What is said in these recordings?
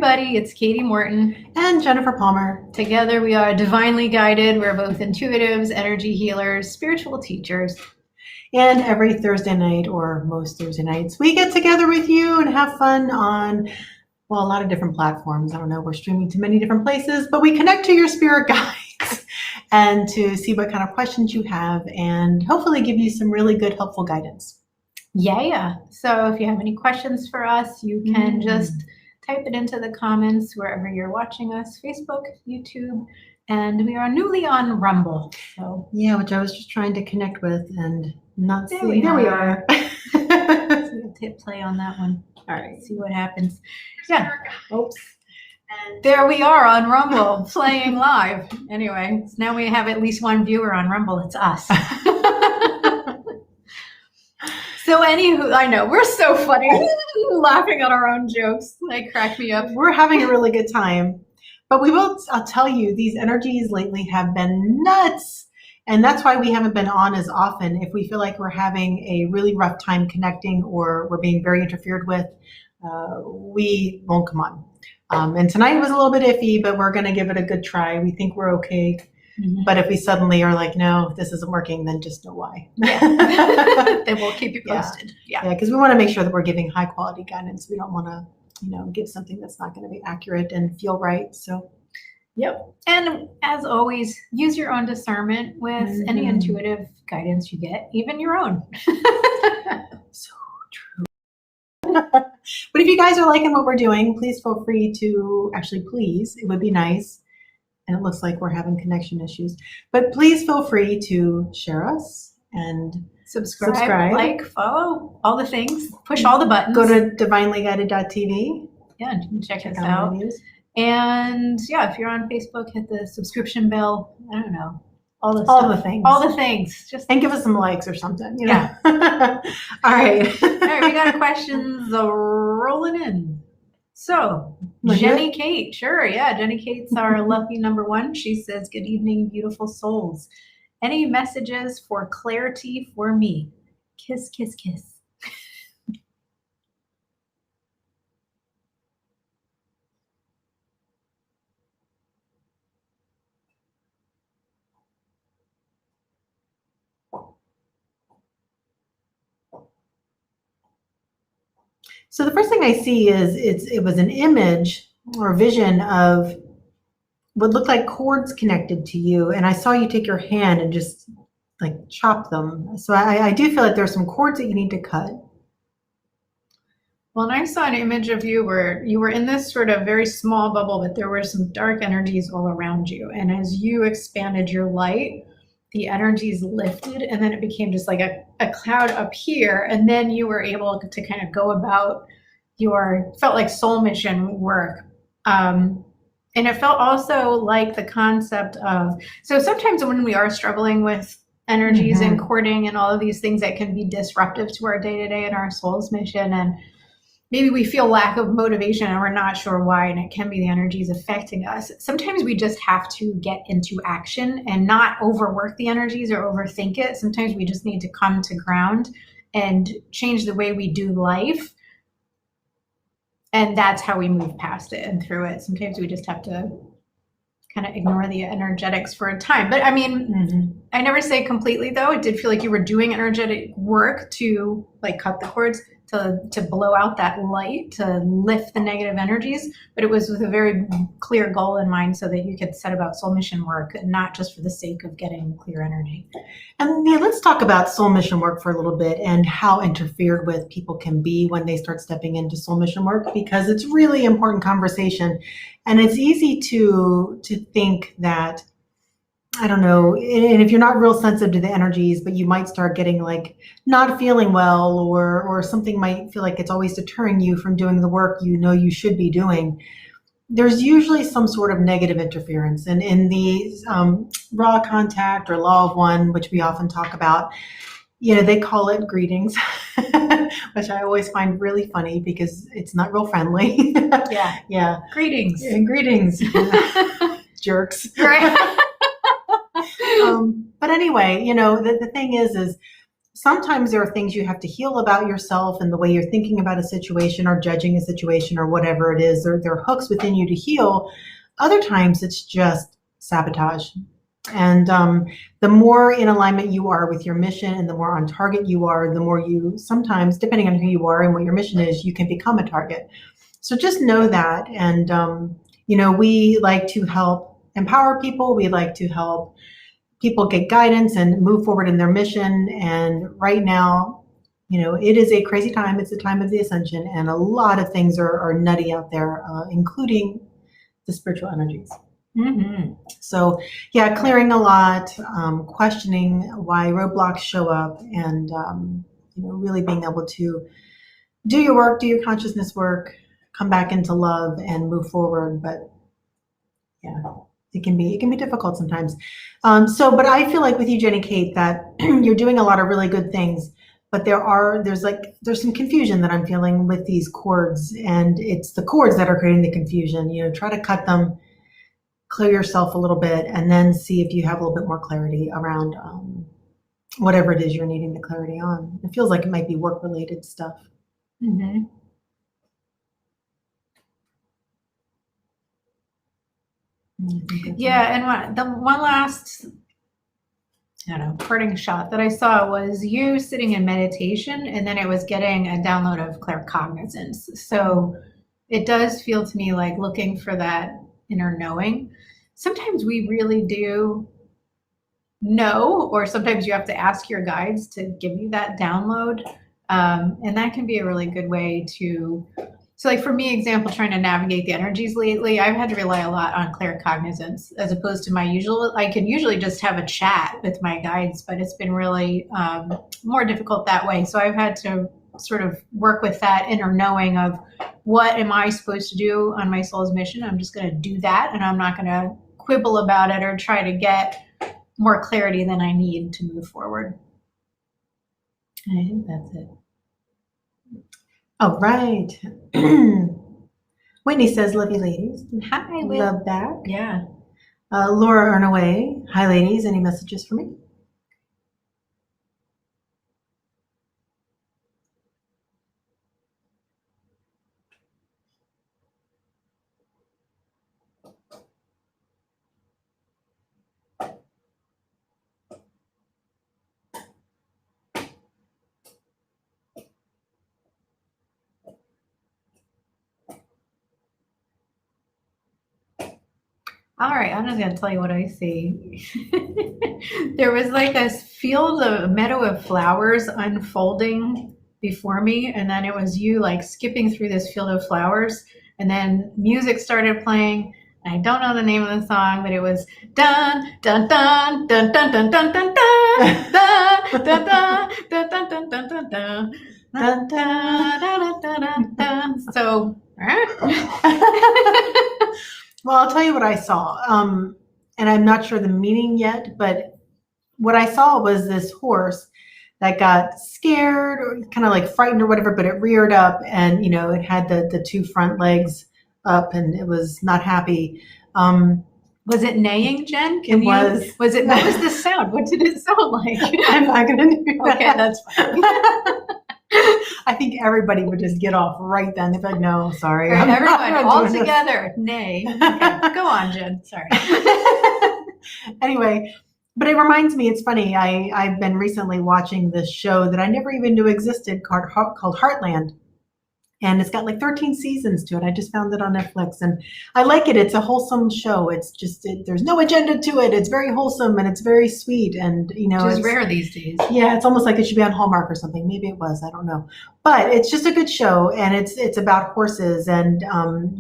everybody, it's Katie Morton. And Jennifer Palmer. Together we are divinely guided. We're both intuitives, energy healers, spiritual teachers. And every Thursday night, or most Thursday nights, we get together with you and have fun on, well, a lot of different platforms. I don't know, we're streaming to many different places, but we connect to your spirit guides and to see what kind of questions you have and hopefully give you some really good, helpful guidance. Yeah. So if you have any questions for us, you can just type it into the comments wherever you're watching us, Facebook, YouTube, and we are newly on Rumble. So yeah, which I was just trying to connect with and not there see. There we are. So we'll hit play on that one. All right. See what happens. Yeah. Oops. And there we are on Rumble playing live. Anyway, so now we have at least one viewer on Rumble. It's us. So anywho, I know, we're so funny. Laughing at our own jokes. They crack me up. We're having a really good time. But I'll tell you, these energies lately have been nuts. And that's why we haven't been on as often. If we feel like we're having a really rough time connecting or we're being very interfered with, we won't come on. And tonight was a little bit iffy, but we're going to give it a good try. We think we're okay. Mm-hmm. But if we suddenly are like, no, this isn't working, then just know why. Yeah. Then we'll keep you posted. Yeah, because we want to make sure that we're giving high quality guidance. We don't want to, give something that's not going to be accurate and feel right. So, yep. And as always, use your own discernment with any intuitive guidance you get, even your own. So true. But if you guys are liking what we're doing, please feel free to please, it would be nice. And it looks like we're having connection issues. But please feel free to share us and subscribe, like, follow, all the things. Push all the buttons. Go to divinelyguided.tv. Yeah, and check us out. And yeah, if you're on Facebook, hit the subscription bell. I don't know. All the things. All the things. And give us some likes or something. Yeah. All right. All right, we got questions rolling in. So, Jenn Katie, sure, yeah. Jenn Katie's our lucky number one. She says, good evening, beautiful souls. Any messages for clarity for me? Kiss, kiss, kiss. So the first thing I see is it was an image or vision of what looked like cords connected to you. And I saw you take your hand and just like chop them. So I do feel like there's some cords that you need to cut. Well, and I saw an image of you where you were in this sort of very small bubble, but there were some dark energies all around you. And as you expanded your light, the energies lifted, and then it became just like a cloud up here. And then you were able to kind of go about felt like soul mission work. And it felt also like the concept of, so sometimes when we are struggling with energies and courting and all of these things that can be disruptive to our day-to-day and our soul's mission, and maybe we feel lack of motivation and we're not sure why, and it can be the energies affecting us. Sometimes we just have to get into action and not overwork the energies or overthink it. Sometimes we just need to come to ground and change the way we do life. And that's how we move past it and through it. Sometimes we just have to kind of ignore the energetics for a time. But I mean, I never say completely though. It did feel like you were doing energetic work to like cut the cords, to blow out that light, to lift the negative energies, but it was with a very clear goal in mind so that you could set about soul mission work, and not just for the sake of getting clear energy. And yeah, let's talk about soul mission work for a little bit and how interfered with people can be when they start stepping into soul mission work, because it's really important conversation. And it's easy to think that, I don't know, and if you're not real sensitive to the energies, but you might start getting like not feeling well, or something might feel like it's always deterring you from doing the work you should be doing. There's usually some sort of negative interference. And in the raw contact or law of one, which we often talk about, they call it greetings, which I always find really funny because it's not real friendly. Yeah. Greetings. Yeah, greetings. Jerks. Right. But anyway, the thing is sometimes there are things you have to heal about yourself and the way you're thinking about a situation or judging a situation or whatever it is. There are hooks within you to heal. Other times it's just sabotage. And the more in alignment you are with your mission and the more on target you are, the more you sometimes, depending on who you are and what your mission is, you can become a target. So just know that. And, we like to help empower people. We like to help people get guidance and move forward in their mission. And right now, it is a crazy time. It's the time of the ascension, and a lot of things are nutty out there, including the spiritual energies. Mm-hmm. So yeah, clearing a lot, questioning why roadblocks show up, and really being able to do your work, do your consciousness work, come back into love and move forward. But yeah, it can be difficult sometimes. But I feel like with you, Jenny Kate, that you're doing a lot of really good things, but there's some confusion that I'm feeling with these cords, and it's the cords that are creating the confusion. Try to cut them, clear yourself a little bit, and then see if you have a little bit more clarity around whatever it is you're needing the clarity on. It feels like it might be work-related stuff. Mm-hmm. Yeah, and the one last, parting shot that I saw was you sitting in meditation, and then it was getting a download of claircognizance. So it does feel to me like looking for that inner knowing. Sometimes we really do know, or sometimes you have to ask your guides to give you that download. And that can be a really good way to, so like for me, example, trying to navigate the energies lately, I've had to rely a lot on claircognizance as opposed to my usual. I can usually just have a chat with my guides, but it's been really more difficult that way. So I've had to sort of work with that inner knowing of what am I supposed to do on my soul's mission. I'm just going to do that, and I'm not going to quibble about it or try to get more clarity than I need to move forward. And I think that's it. All right. Whitney says, love you, ladies. Hi, Whit. Love back. Yeah. Laura Ernaway, hi, ladies. Any messages for me? All right, I'm just going to tell you what I see. There was like a meadow of flowers unfolding before me, and then it was you like skipping through this field of flowers, and then music started playing. And I don't know the name of the song, but it was dun dun dun dun dun dun dun dun dun dun dun dun dun dun dun dun dun. Dun, dun, dun, dun, dun, dun. So, well, I'll tell you what I saw. And I'm not sure the meaning yet, but what I saw was this horse that got scared or kind of like frightened or whatever, but it reared up, and, it had the two front legs up, and it was not happy. Was it neighing, Jen? Was. What was the sound? What did it sound like? I'm not going to do that. Okay, that's fine. I think everybody would just get off right then. They'd be like, no, sorry. Right, everyone all together. Nay. Okay, go on, Jen. Sorry. Anyway, but it reminds me, it's funny. I've been recently watching this show that I never even knew existed called Heartland. And it's got like 13 seasons to it. I just found it on Netflix, and I like it. It's a wholesome show. It's just, there's no agenda to it. It's very wholesome, and it's very sweet. And, it's rare these days. Yeah, it's almost like it should be on Hallmark or something. Maybe it was, I don't know. But it's just a good show, and it's about horses. And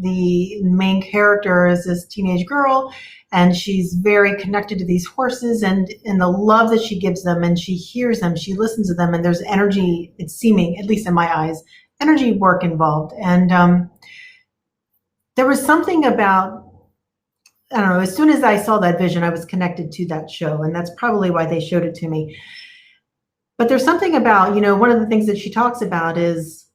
the main character is this teenage girl, and she's very connected to these horses and the love that she gives them, and she hears them, she listens to them, and there's energy, it's seeming, at least in my eyes, energy work involved. And there was something about, I don't know, as soon as I saw that vision, I was connected to that show, and that's probably why they showed it to me. But there's something about, one of the things that she talks about is,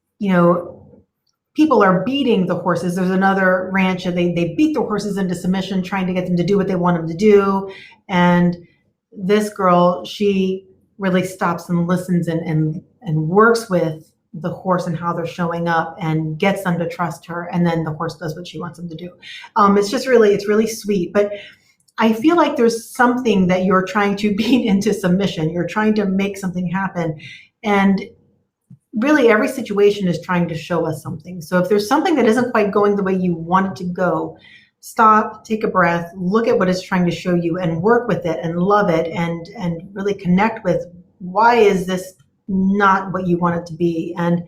people are beating the horses. There's another ranch, and they beat the horses into submission, trying to get them to do what they want them to do. And this girl, she really stops and listens and works with the horse and how they're showing up and gets them to trust her, and then the horse does what she wants them to do. It's really sweet. But I feel like there's something that you're trying to beat into submission. You're trying to make something happen. And really every situation is trying to show us something. So if there's something that isn't quite going the way you want it to go, stop, take a breath, look at what it's trying to show you and work with it and love it and really connect with why is this not what you want it to be, and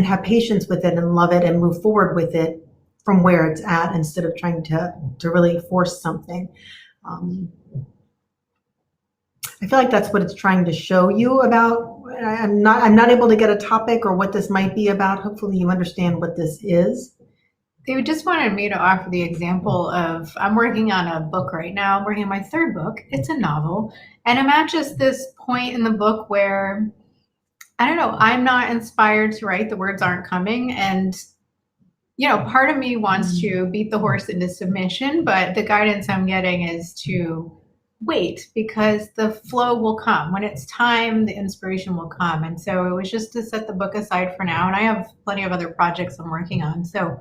have patience with it and love it and move forward with it from where it's at instead of trying to really force something. I feel like that's what it's trying to show you about. I'm not able to get a topic or what this might be about. Hopefully you understand what this is. They just wanted me to offer the example of, I'm working on a book right now. I'm working on my third book. It's a novel. And I'm at just this point in the book where, I don't know, I'm not inspired to write. The words aren't coming. And, you know, part of me wants to beat the horse into submission, but the guidance I'm getting is to wait, because the flow will come. When it's time, the inspiration will come. And so it was just to set the book aside for now. And I have plenty of other projects I'm working on. So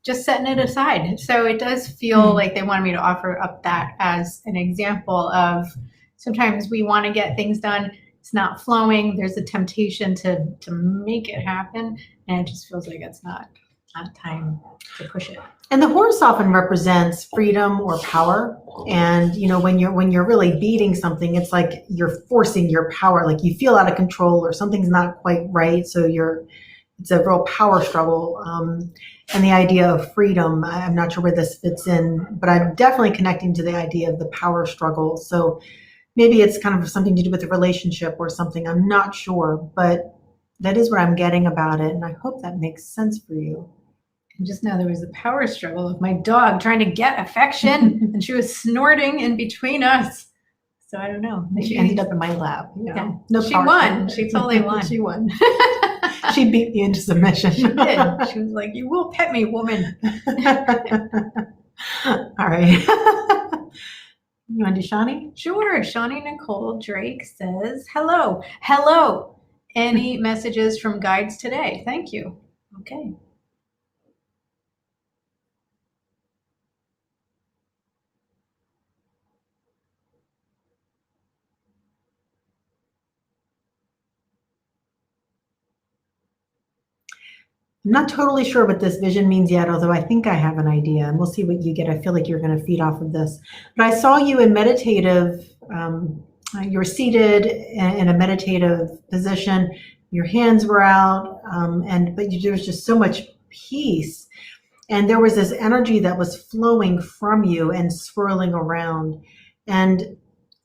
just setting it aside. So it does feel like they wanted me to offer up that as an example of, sometimes we want to get things done. It's not flowing. There's a temptation to make it happen. And it just feels like it's not time to push it. And the horse often represents freedom or power. And, you know, when you're really beating something, it's like you're forcing your power, like you feel out of control or something's not quite right. So it's a real power struggle. And the idea of freedom, I'm not sure where this fits in, but I'm definitely connecting to the idea of the power struggle. So maybe it's kind of something to do with a relationship or something. I'm not sure, but that is what I'm getting about it. And I hope that makes sense for you. And just now there was a power struggle of my dog trying to get affection and she was snorting in between us. So I don't know. Maybe she ended up in my lap. You know? Yeah. No, she won. She totally won. She won. She beat me into submission. She did. She was like, "You will pet me, woman." All right. You want to do Shawnee? Sure. Shawnee Nicole Drake says, hello. Hello. Any messages from guides today? Thank you. Okay. I'm not totally sure what this vision means yet, although I think I have an idea, and we'll see what you get. I feel like you're going to feed off of this. But I saw you in meditative, you were seated in a meditative position. Your hands were out, but there was just so much peace. And there was this energy that was flowing from you and swirling around. And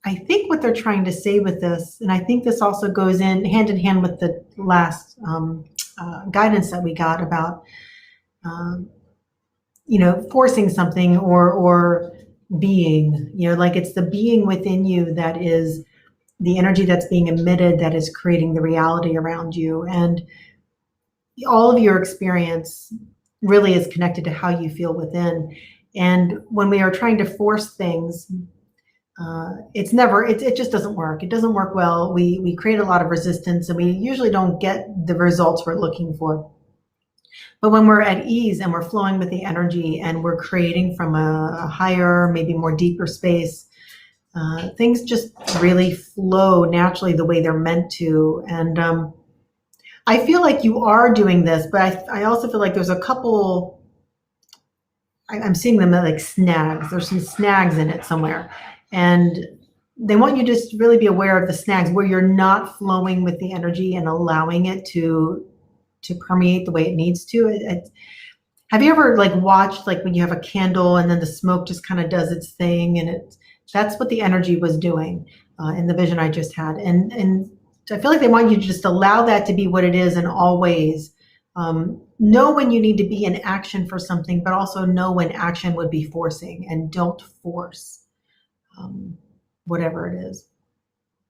I think what they're trying to say with this, and I think this also goes in hand with the last guidance that we got about, forcing something or being, like it's the being within you that is the energy that's being emitted that is creating the reality around you. And all of your experience really is connected to how you feel within. And when we are trying to force things, it just doesn't work. It doesn't work well. We create a lot of resistance and we usually don't get the results we're looking for. But when we're at ease and we're flowing with the energy and we're creating from a higher, maybe more deeper space, things just really flow naturally the way they're meant to. And I feel like you are doing this, but I also feel like there's a couple, I'm seeing them like snags. There's some snags in it somewhere. And they want you to just really be aware of the snags where you're not flowing with the energy and allowing it to permeate the way it needs to. Have you ever watched when you have a candle and then the smoke just kind of does its thing, and that's what the energy was doing in the vision I just had. And I feel like they want you to just allow that to be what it is in all ways. Know when you need to be in action for something, but also know when action would be forcing, and don't force whatever it is.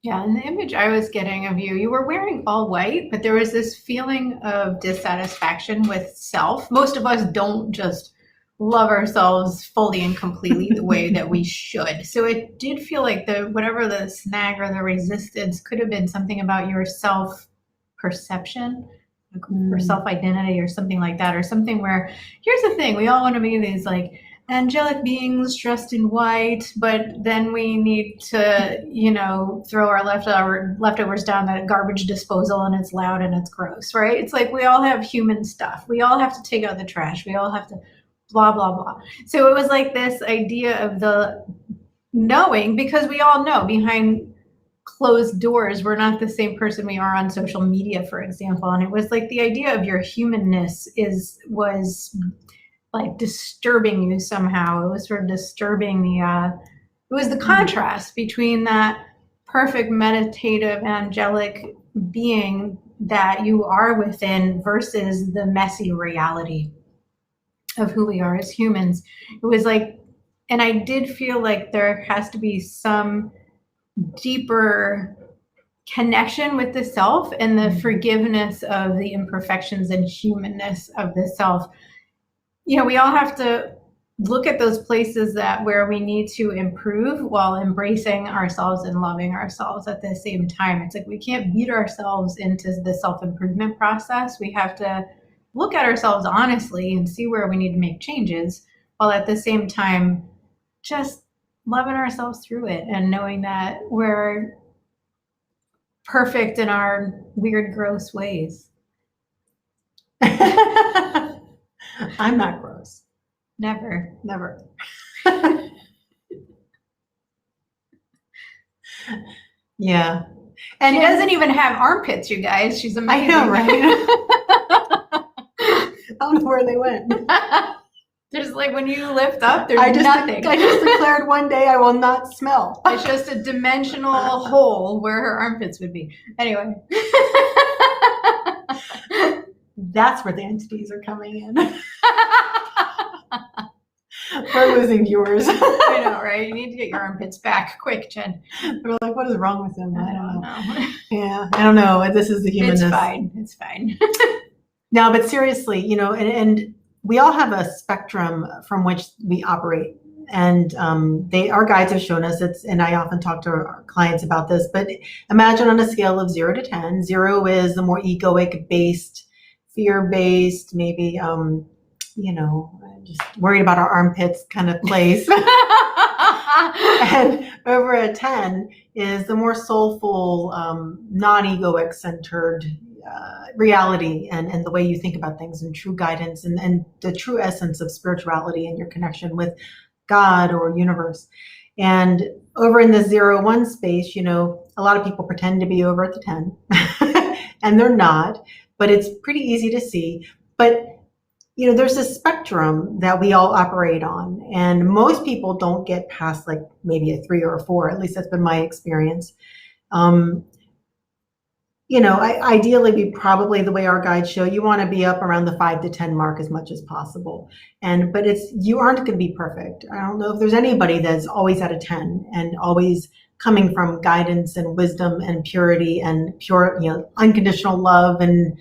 Yeah, and the image I was getting of you were wearing all white, but there was this feeling of dissatisfaction with self. Most of us don't just love ourselves fully and completely the way that we should. So it did feel like whatever the snag or the resistance could have been something about your self perception or self identity or something like that, or something where, here's the thing, we all want to be these like angelic beings dressed in white, but then we need to, throw our leftovers down the garbage disposal and it's loud and it's gross, right? It's like we all have human stuff. We all have to take out the trash. We all have to blah, blah, blah. So it was like this idea of the knowing, because we all know behind closed doors, we're not the same person we are on social media, for example. And it was like the idea of your humanness was like disturbing you somehow. It was sort of disturbing it was the contrast between that perfect meditative angelic being that you are within versus the messy reality of who we are as humans. It was like, and I did feel like there has to be some deeper connection with the self and the forgiveness of the imperfections and humanness of the self. We all have to look at those places where we need to improve while embracing ourselves and loving ourselves at the same time. It's like we can't beat ourselves into the self-improvement process. We have to look at ourselves honestly and see where we need to make changes, while at the same time just loving ourselves through it and knowing that we're perfect in our weird, gross ways. I'm not gross. Never. Yeah. And she doesn't even have armpits, you guys. She's amazing. I know, right? I don't know where they went. There's like when you lift up, there's nothing. I just declared one day I will not smell. It's just a dimensional hole where her armpits would be. Anyway. That's where the entities are coming in. We're losing viewers. I know, right? You need to get your armpits back quick, Jen. They're like, what is wrong with them? I don't know. Yeah, I don't know. This is the humanness. It's fine. No, but seriously, and we all have a spectrum from which we operate. And our guides have shown us, and I often talk to our clients about this, but imagine on a scale of 0 to 10, 0 is the more egoic based, fear-based, maybe, just worried about our armpits kind of place. And over a 10 is the more soulful, non-egoic centered reality and the way you think about things and true guidance and the true essence of spirituality and your connection with God or universe. And over in the 0-1 space, a lot of people pretend to be over at the 10 and they're not, but it's pretty easy to see. But there's a spectrum that we all operate on, and most people don't get past like maybe a 3 or a 4. At least that's been my experience. Ideally, we probably, the way our guides show, you want to be up around the 5 to 10 mark as much as possible. But you aren't going to be perfect. I don't know if there's anybody that's always at a 10 and always coming from guidance and wisdom and purity and pure, unconditional love. And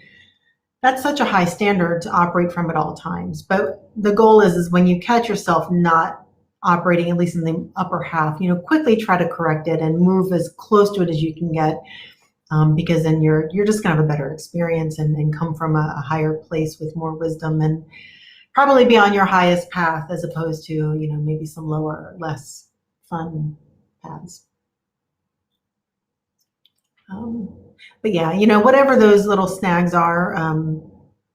that's such a high standard to operate from at all times. But the goal is when you catch yourself not operating, at least in the upper half, quickly try to correct it and move as close to it as you can get. Because then you're just gonna have a better experience and come from a higher place with more wisdom and probably be on your highest path as opposed to, maybe some lower, less fun paths. But yeah, whatever those little snags are,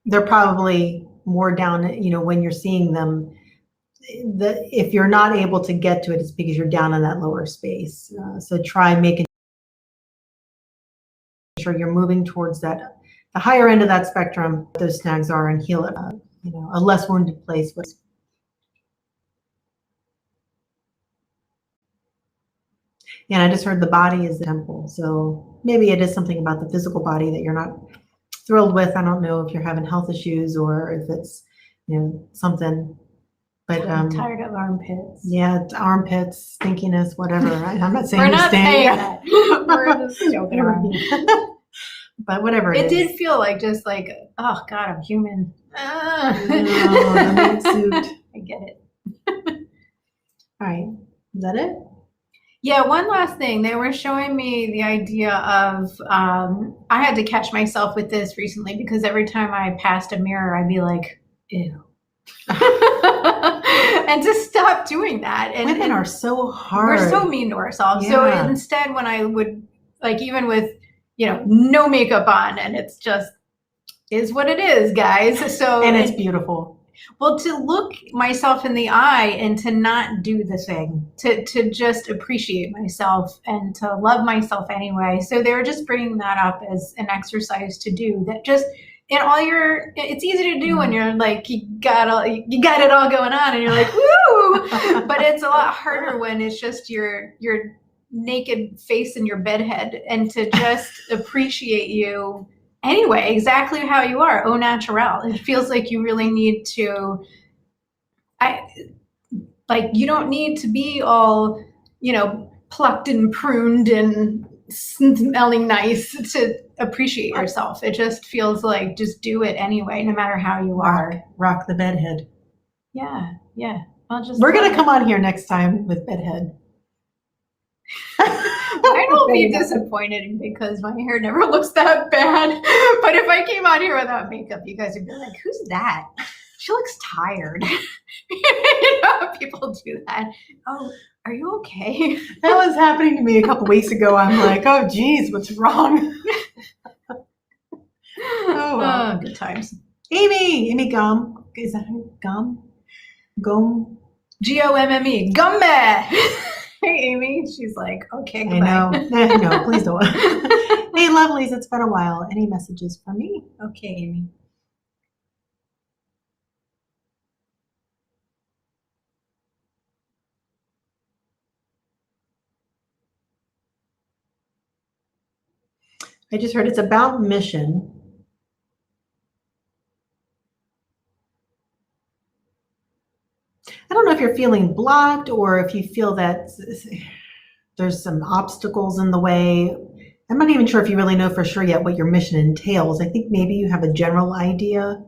they're probably more down, when you're seeing them. If you're not able to get to it, it's because you're down in that lower space. So try making sure you're moving towards the higher end of that spectrum, those snags are, and heal it, a less wounded place. Yeah, I just heard the body is the temple. So maybe it is something about the physical body that you're not thrilled with. I don't know if you're having health issues or if it's, something. But I'm tired of armpits. Yeah, armpits, stinkiness, whatever. I'm not saying we're not saying that. We're just joking around. But whatever it did feel like just like, oh God, I'm human. The meat suit. I get it. All right. Is that it? Yeah, one last thing. They were showing me the idea of, I had to catch myself with this recently because every time I passed a mirror, I'd be like, ew. And to stop doing that. And women are so hard. We're so mean to ourselves. Yeah. So instead, when I would, like, even with, no makeup on, and it's just is what it is, guys. So and it's beautiful. Well, to look myself in the eye and to not do the thing, to just appreciate myself and to love myself anyway. So they were just bringing that up as an exercise to do that just in all it's easy to do when you're like, you got it all going on and you're like, woo, but it's a lot harder when it's just your naked face in your bedhead and to just appreciate you anyway, exactly how you are, au naturel. It feels like you really need to, you don't need to be all, plucked and pruned and smelling nice to appreciate yourself. It just feels like just do it anyway, no matter how you are. Rock the bedhead. Yeah. We're going to come on here next time with bedhead. I don't be disappointed because my hair never looks that bad. But if I came out here without makeup, you guys would be like, who's that? She looks tired. People do that. Oh, are you okay? That was happening to me a couple weeks ago. I'm like, oh, geez, what's wrong? Oh, good times. Amy Gum. Is that her? Gum? Gomme? Gomme. Gumbe. Hey, Amy. She's like, okay, goodbye. I know. No, please don't. Hey, lovelies, it's been a while. Any messages for me? Okay, Amy. I just heard it's about mission. I don't know if you're feeling blocked or if you feel that there's some obstacles in the way. I'm not even sure if you really know for sure yet what your mission entails. I think maybe you have a general idea,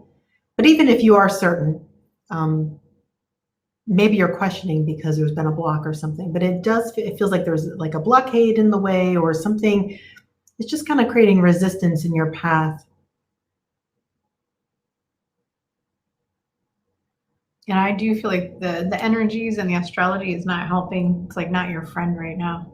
but even if you are certain, maybe you're questioning because there's been a block or something, but it feels like there's like a blockade in the way or something. It's just kind of creating resistance in your path. And I do feel like the energies and the astrology is not helping. It's like not your friend right now.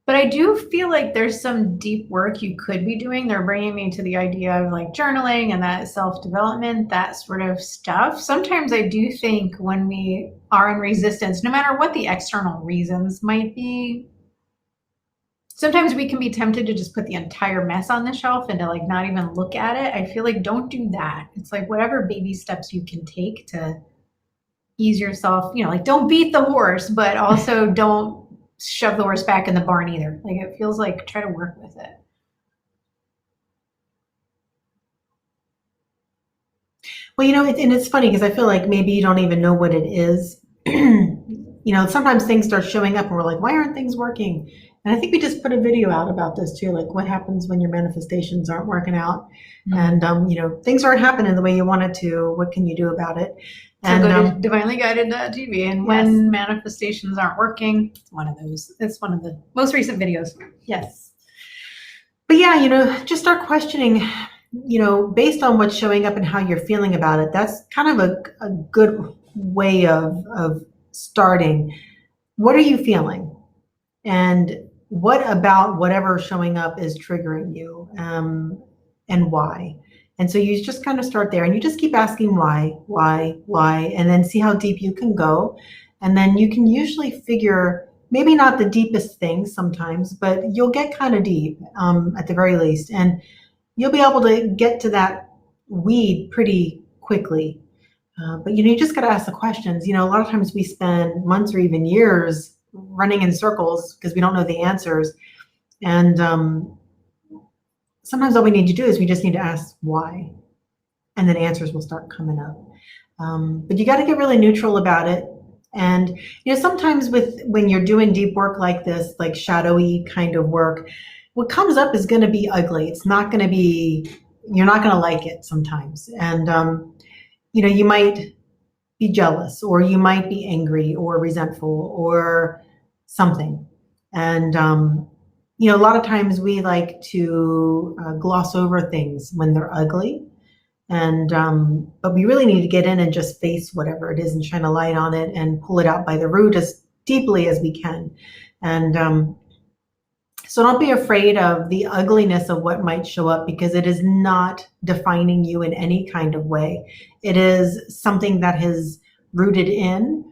But I do feel like there's some deep work you could be doing. They're bringing me to the idea of like journaling and that self-development, that sort of stuff. Sometimes I do think when we are in resistance, no matter what the external reasons might be, sometimes we can be tempted to just put the entire mess on the shelf and to like not even look at it. I feel like don't do that. It's like whatever baby steps you can take to ease yourself, like don't beat the horse, but also don't shove the horse back in the barn either. Like it feels like try to work with it. Well, and it's funny because I feel like maybe you don't even know what it is. Sometimes things start showing up and we're like, why aren't things working? And I think we just put a video out about this too, like what happens when your manifestations aren't working out. Mm-hmm. And, things aren't happening the way you want it to. What can you do about it? And so go to divinelyguided.tv. And when manifestations aren't working, it's one of those. It's one of the most recent videos. Yes. But yeah, just start questioning, based on what's showing up and how you're feeling about it. That's kind of a good way of starting. What are you feeling? And what about whatever showing up is triggering you, and why? And so you just kind of start there and you just keep asking why, and then see how deep you can go. And then you can usually figure, maybe not the deepest things sometimes, but you'll get kind of deep at the very least. And you'll be able to get to that weed pretty quickly. But you just got to ask the questions. A lot of times we spend months or even years running in circles because we don't know the answers. And sometimes all we need to do is we just need to ask why, and then answers will start coming up. But you got to get really neutral about it. And sometimes when you're doing deep work like this, like shadowy kind of work, what comes up is going to be ugly. It's not going to be, you're not going to like it sometimes. And you might be jealous, or you might be angry or resentful or something. And, a lot of times we like to gloss over things when they're ugly. And, but we really need to get in and just face whatever it is and shine a light on it and pull it out by the root as deeply as we can. And, so don't be afraid of the ugliness of what might show up, because it is not defining you in any kind of way. It is something that is rooted in,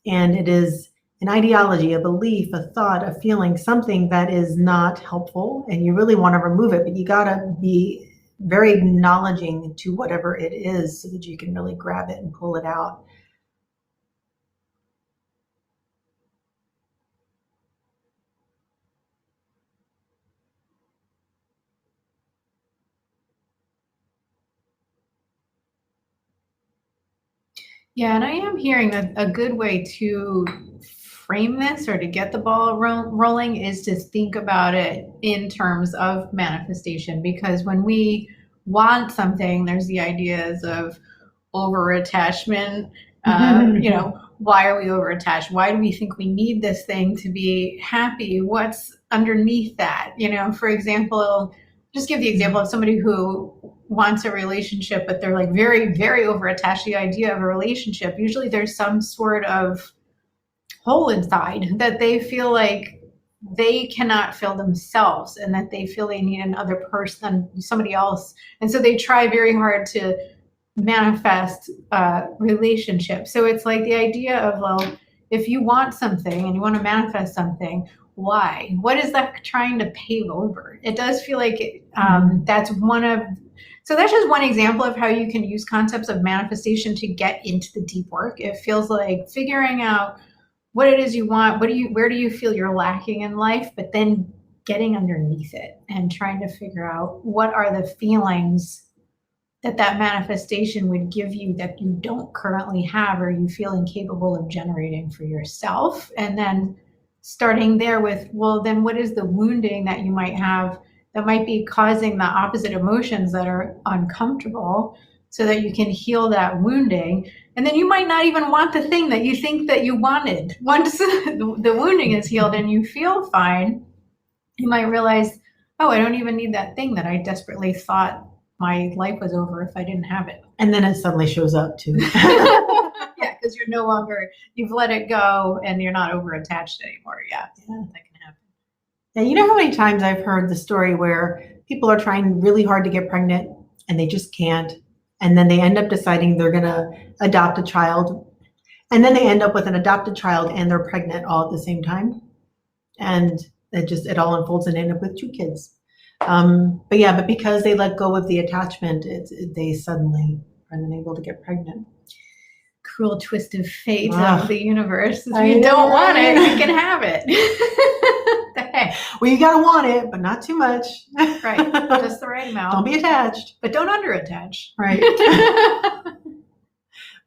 and it is an ideology, a belief, a thought, a feeling, something that is not helpful, and you really want to remove it, but you got to be very acknowledging to whatever it is so that you can really grab it and pull it out. Yeah, and I am hearing that a good way to frame this or to get the ball rolling is to think about it in terms of manifestation, because when we want something, there's the ideas of over attachment. Why are we over attached? Why do we think we need this thing to be happy? What's underneath that? For example, just give the example of somebody who wants a relationship, but they're like very, very over attached to the idea of a relationship. Usually there's some sort of hole inside that they feel like they cannot fill themselves, and that they feel they need another person, somebody else. And so they try very hard to manifest relationship. So it's like the idea of, well, if you want something and you want to manifest something, why? What is that trying to pave over? It does feel like that's so that's just one example of how you can use concepts of manifestation to get into the deep work. It feels like figuring out what it is you want, where do you feel you're lacking in life, but then getting underneath it and trying to figure out what are the feelings that manifestation would give you that you don't currently have, or you feel incapable of generating for yourself. And then starting there with, well, then what is the wounding that you might have that might be causing the opposite emotions that are uncomfortable, so that you can heal that wounding. And then you might not even want the thing that you think that you wanted. Once the wounding is healed and you feel fine, you might realize, oh, I don't even need that thing that I desperately thought my life was over if I didn't have it. And then it suddenly shows up too. Yeah, because you're no longer, you've let it go and you're not over attached anymore. Yeah, that can happen. And you know how many times I've heard the story where people are trying really hard to get pregnant and they just can't. And then they end up deciding they're going to adopt a child. And then they end up with an adopted child and they're pregnant all at the same time. And it all unfolds and they end up with 2 kids. But because they let go of the attachment, they suddenly are unable to get pregnant. Cruel twist of fate of the universe. If you don't want it, you can have it. Well, you gotta want it, but not too much. Right, just the right amount. Don't be attached, but don't under attach. Right.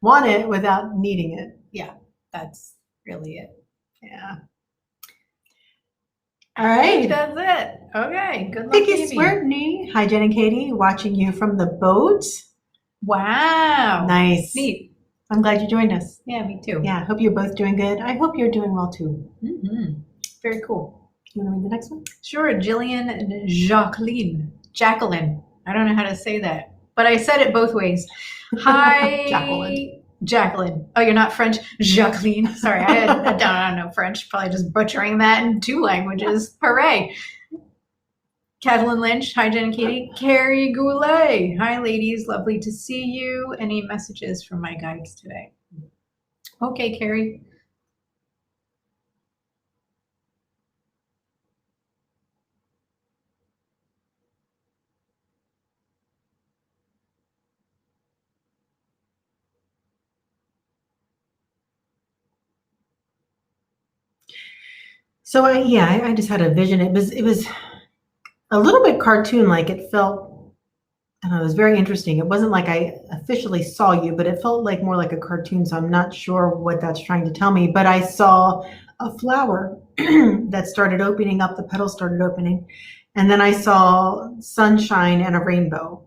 Want it without needing it. Yeah, that's really it. Yeah. All right. That's it. Okay. Good luck. Thank you, Swertney. Hi, Jenn and Katie, watching you from the boat. Wow. Nice. Neat. I'm glad you joined us. Yeah, me too. Yeah, hope you're both doing good. I hope you're doing well too. Mm-hmm. Very cool. You want to read the next one? Sure. Jillian and Jacqueline. I don't know how to say that, but I said it both ways. Hi. Jacqueline. Oh, you're not French? Jacqueline. Sorry, I don't know French. Probably just butchering that in 2 languages. Hooray. Kathleen Lynch. Hi, Jenn and Katie. Carrie Goulet. Hi, ladies. Lovely to see you. Any messages from my guides today? Okay, Carrie. So I just had a vision. It was a little bit cartoon-like. It felt, and it was very interesting. It wasn't like I officially saw you, but it felt like more like a cartoon. So I'm not sure what that's trying to tell me. But I saw a flower that started opening up. The petals started opening, and then I saw sunshine and a rainbow.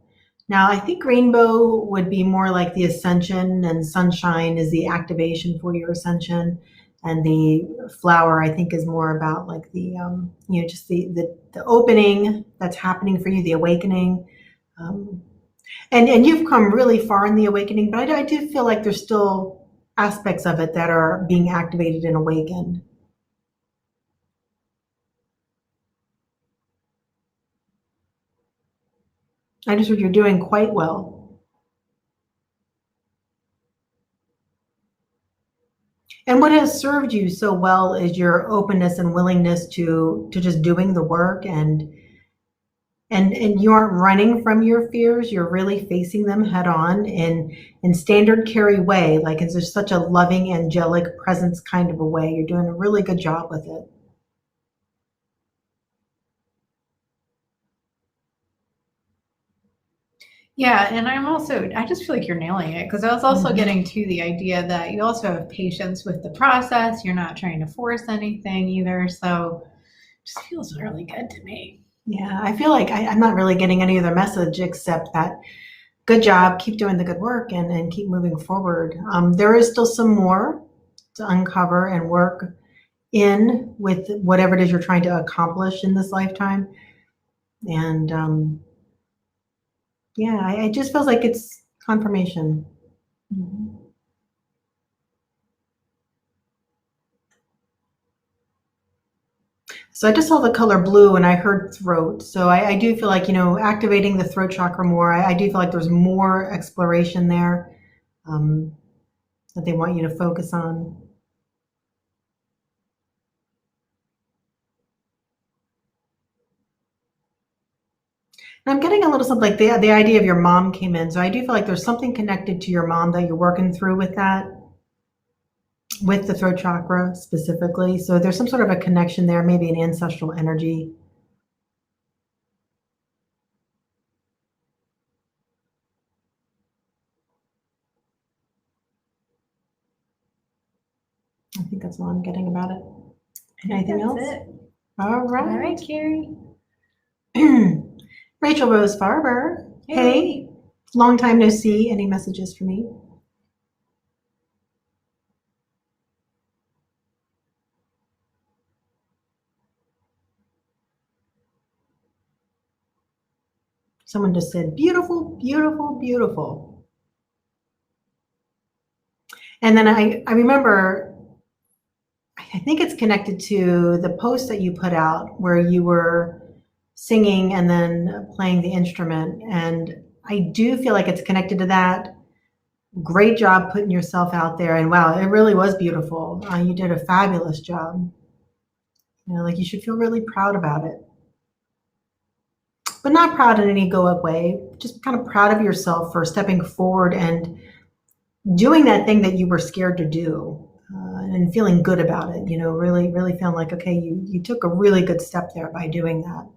Now, I think rainbow would be more like the ascension, and sunshine is the activation for your ascension. And the flower, I think, is more about like the, just the opening that's happening for you, the awakening. Um, and you've come really far in the awakening, but I do feel like there's still aspects of it that are being activated and awakened. I just heard you're doing quite well. And what has served you so well is your openness and willingness to just doing the work, and you aren't running from your fears. You're really facing them head on in standard carry way. Like it's just such a loving, angelic presence kind of a way. You're doing a really good job with it. Yeah, and I just feel like you're nailing it because I was also getting to the idea that you also have patience with the process. You're not trying to force anything either. So it just feels really good to me. Yeah, I feel like I'm not really getting any other message except that good job, keep doing the good work, and keep moving forward. There is still some more to uncover and work in with whatever it is you're trying to accomplish in this lifetime. And yeah, it just feels like it's confirmation. Mhm. So I just saw the color blue and I heard throat. So I do feel like, activating the throat chakra more. I do feel like there's more exploration there, um, that they want you to focus on. And I'm getting a little something like the idea of your mom came in. So I do feel like there's something connected to your mom that you're working through with that, with the throat chakra specifically. So there's some sort of a connection there, maybe an ancestral energy. I think that's all I'm getting about it. Anything else? That's it. All All right, right. Carrie. Rachel Rose Farber. Hey. Hey, long time no see. Any messages for me? Someone just said, beautiful, beautiful, beautiful. And then I remember, I think it's connected to the post that you put out where you were singing and then playing the instrument. And I do feel like it's connected to that. Great job putting yourself out there. And wow, it really was beautiful. You did a fabulous job. Like you should feel really proud about it. But not proud in any egoic way, just kind of proud of yourself for stepping forward and doing that thing that you were scared to do, and feeling good about it. Really, really feeling like, okay, you took a really good step there by doing that.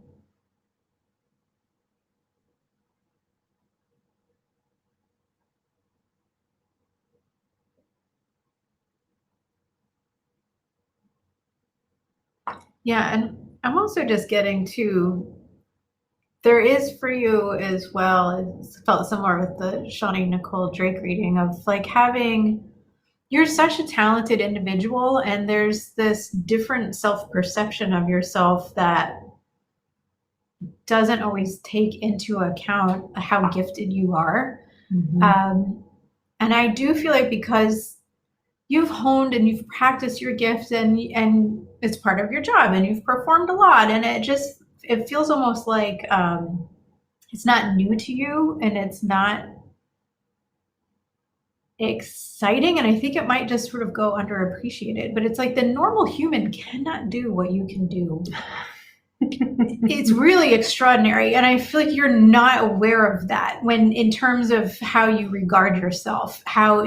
Yeah, and I'm also just getting to there is for you as well. It's felt similar with the Shawnee Nicole Drake reading of like having you're such a talented individual, and there's this different self perception of yourself that doesn't always take into account how gifted you are. And I do feel like because you've honed and you've practiced your gift and it's part of your job and you've performed a lot, and it feels almost like it's not new to you and it's not exciting, and I think it might just sort of go underappreciated, but it's like the normal human cannot do what you can do. It's really extraordinary, and I feel like you're not aware of that when in terms of how you regard yourself, how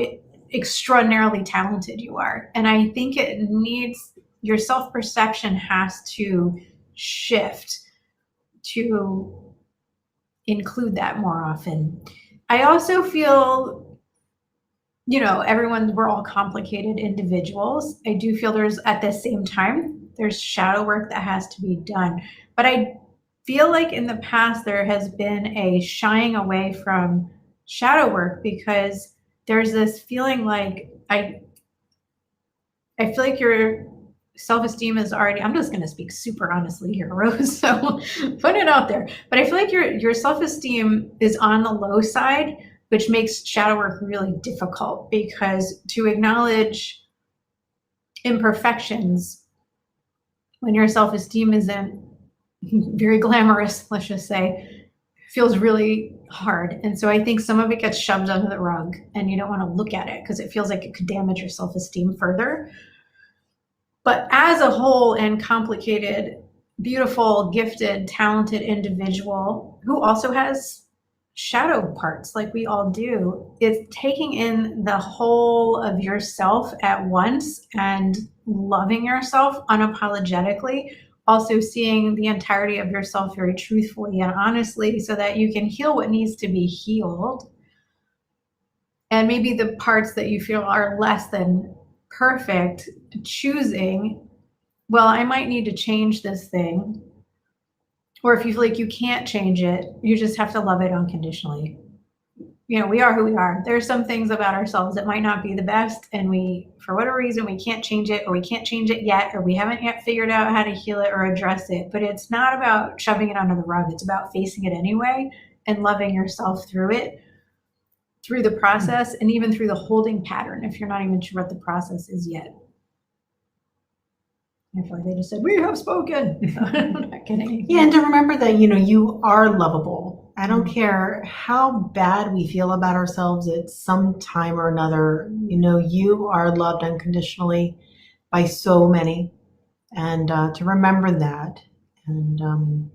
extraordinarily talented you are. And I think your self-perception has to shift to include that more often. I also feel we're all complicated individuals. I do feel there's at the same time, there's shadow work that has to be done. But I feel like in the past there has been a shying away from shadow work because there's this feeling like I feel like your self-esteem is already, I'm just going to speak super honestly here, Rose, so put it out there, but I feel like your self-esteem is on the low side, which makes shadow work really difficult because to acknowledge imperfections when your self-esteem isn't very glamorous, let's just say, feels really hard. And so I think some of it gets shoved under the rug and you don't want to look at it because it feels like it could damage your self-esteem further. But as a whole and complicated, beautiful, gifted, talented individual who also has shadow parts like we all do, it's taking in the whole of yourself at once and loving yourself unapologetically, also seeing the entirety of yourself very truthfully and honestly so that you can heal what needs to be healed. And maybe the parts that you feel are less than perfect, choosing, well, I might need to change this thing. Or if you feel like you can't change it, you just have to love it unconditionally. You know, we are who we are. There are some things about ourselves that might not be the best, and we, for whatever reason, we can't change it, or we can't change it yet, or we haven't yet figured out how to heal it or address it. But it's not about shoving it under the rug. It's about facing it anyway and loving yourself through it, through the process, and even through the holding pattern if you're not even sure what the process is yet. I feel like they just said, we have spoken. I'm not kidding. Yeah, and to remember that, you are lovable. I don't care how bad we feel about ourselves at some time or another. You are loved unconditionally by so many. And to remember that. And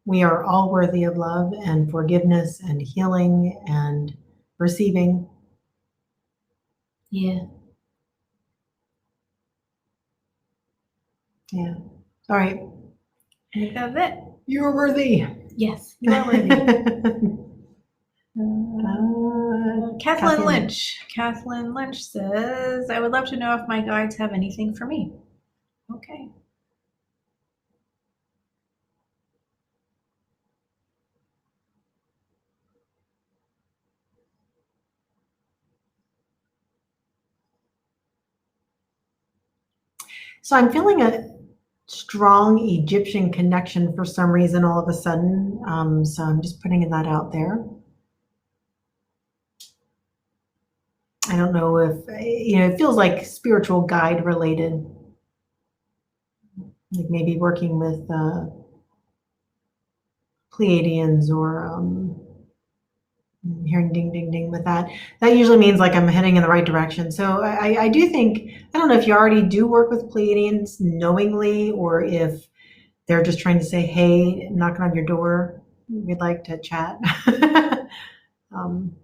we are all worthy of love and forgiveness and healing and receiving. Yeah. Yeah. All right. I think that's it. You're worthy. Yes, you are worthy. Kathleen Lynch. Kathleen Lynch says, I would love to know if my guides have anything for me. Okay. So I'm feeling a strong Egyptian connection for some reason all of a sudden. So I'm just putting that out there. I don't know if, it feels like spiritual guide related. Like maybe working with pleiadians or I'm hearing ding, ding, ding with that. That usually means like I'm heading in the right direction. So I do think, I don't know if you already do work with pleiadians knowingly or if they're just trying to say, hey, knocking on your door, we'd like to chat. I'm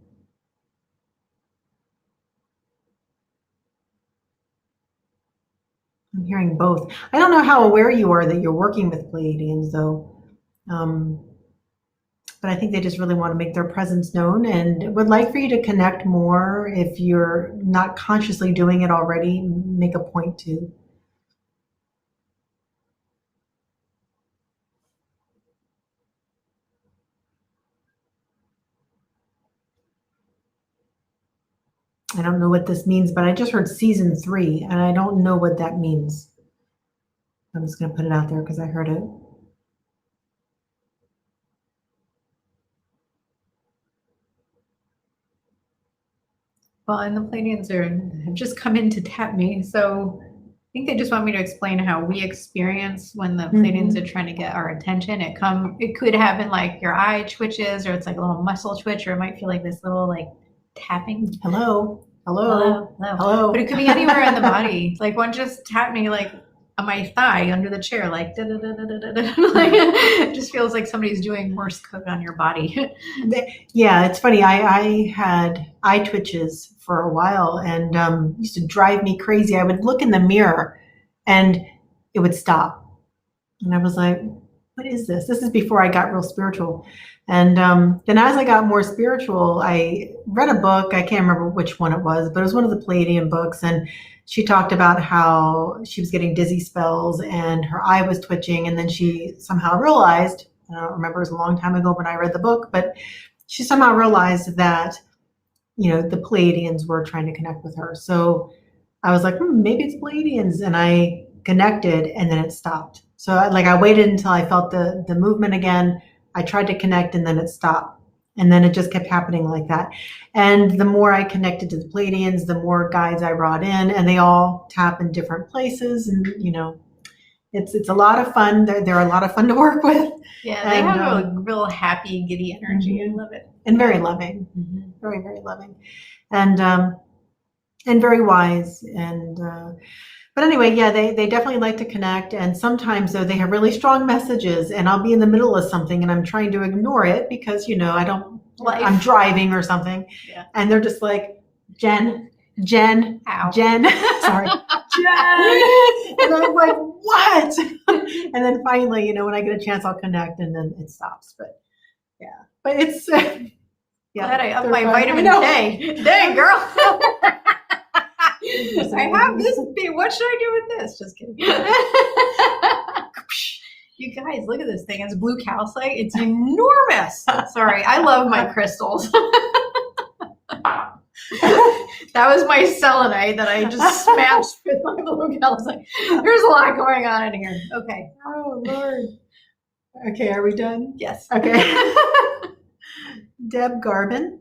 hearing both. I don't know how aware you are that you're working with pleiadians though. But I think they just really want to make their presence known and would like for you to connect more. If you're not consciously doing it already, make a point to. I don't know what this means, but I just heard season 3 and I don't know what that means. I'm just going to put it out there because I heard it. Well, and the Pleiadians have just come in to tap me. So I think they just want me to explain how we experience when the Pleiadians are trying to get our attention. It could happen like your eye twitches, or it's like a little muscle twitch, or it might feel like this little like tapping. Hello. Hello. Hello. Hello. But it could be anywhere in the body. Like one just tapped me like on my thigh under the chair, like da da da da da da. Like it just feels like somebody's doing Morse code on your body. Yeah, it's funny. I had eye twitches for a while and it used to drive me crazy. I would look in the mirror and it would stop. And I was like, what is this? This is before I got real spiritual. And then as I got more spiritual, I read a book. I can't remember which one it was, but it was one of the Pleiadian books. And she talked about how she was getting dizzy spells and her eye was twitching. And then she somehow realized, I don't remember, it was a long time ago when I read the book, but she somehow realized that, the Pleiadians were trying to connect with her. So I was like, maybe it's Pleiadians. And I connected and then it stopped. So I waited until I felt the movement again. I tried to connect and then it stopped. And then it just kept happening like that. And the more I connected to the Pleiadians, the more guides I brought in, and they all tap in different places. And, it's a lot of fun. They're a lot of fun to work with. Yeah, they have a real happy, giddy energy. Mm-hmm. I love it. And very loving. Mm-hmm. Very, very loving. And very wise. And but anyway, yeah, they definitely like to connect. And sometimes, though, they have really strong messages, and I'll be in the middle of something and I'm trying to ignore it because, I'm driving or something. Yeah. And they're just like, Jenn, Ow. Jenn, sorry, Jenn. And I'm like, what? And then finally, when I get a chance, I'll connect and then it stops. But yeah, but it's, yeah. Glad I upped my vitamin K. Dang, girl. I have this. What should I do with this? Just kidding. You guys, look at this thing. It's blue calcite. It's enormous. Sorry, I love my crystals. That was my selenite that I just smashed with my blue calcite. There's a lot going on in here. Okay. Oh, Lord. Okay, are we done? Yes. Okay. Deb Garvin.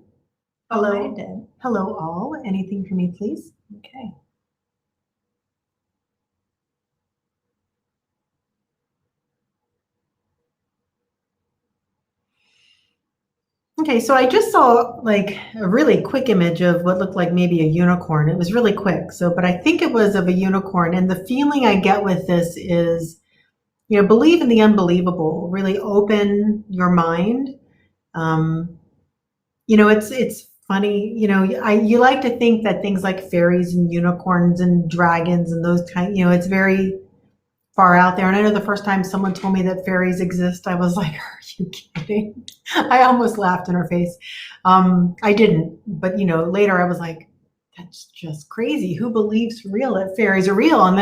Hello. Oh, hi, Deb. Hello, all. Anything for me, please? Okay. Okay, so I just saw like a really quick image of what looked like maybe a unicorn. It was really quick. But I think it was of a unicorn. And the feeling I get with this is, believe in the unbelievable, really open your mind. It's funny, you like to think that things like fairies and unicorns and dragons and those it's very far out there. And I know the first time someone told me that fairies exist, I was like, are you kidding? I almost laughed in her face. I didn't, but later I was like, that's just crazy. Who believes that fairies are real? And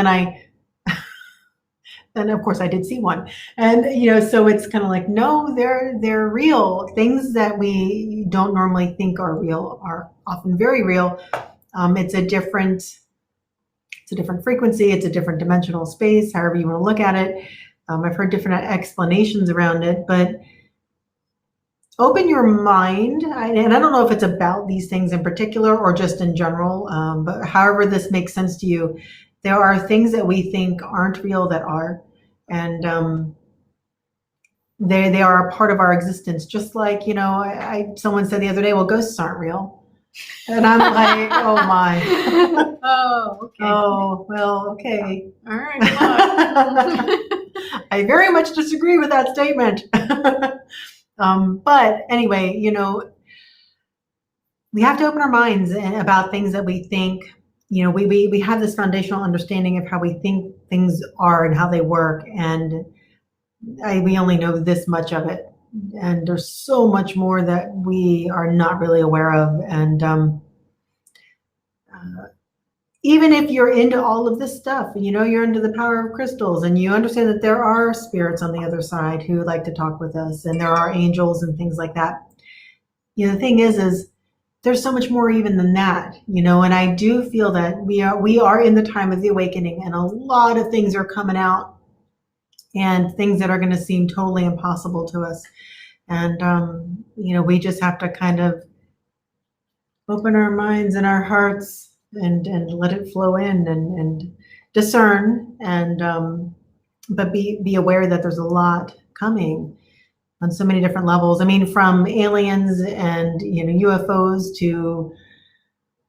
then of course I did see one. And, so it's kind of like, no, they're real. Things that we don't normally think are real are often very real. It's a different frequency. It's a different dimensional space, however you want to look at it. I've heard different explanations around it, but open your mind. And I don't know if it's about these things in particular or just in general, but however this makes sense to you, there are things that we think aren't real that are, and they are a part of our existence. Just like, someone said the other day, well, ghosts aren't real. And I'm like, oh my. Oh, okay. Oh, well, okay. All right. Come on. I very much disagree with that statement. But anyway, we have to open our minds about things that we think. We have this foundational understanding of how we think things are and how they work, and we only know this much of it. And there's so much more that we are not really aware of. And even if you're into all of this stuff, you're into the power of crystals, and you understand that there are spirits on the other side who like to talk with us, and there are angels and things like that. The thing is there's so much more even than that, and I do feel that we are in the time of the awakening, and a lot of things are coming out, and things that are going to seem totally impossible to us. And, we just have to kind of open our minds and our hearts and let it flow in and discern, and but be aware that there's a lot coming on so many different levels. I mean, from aliens and, UFOs to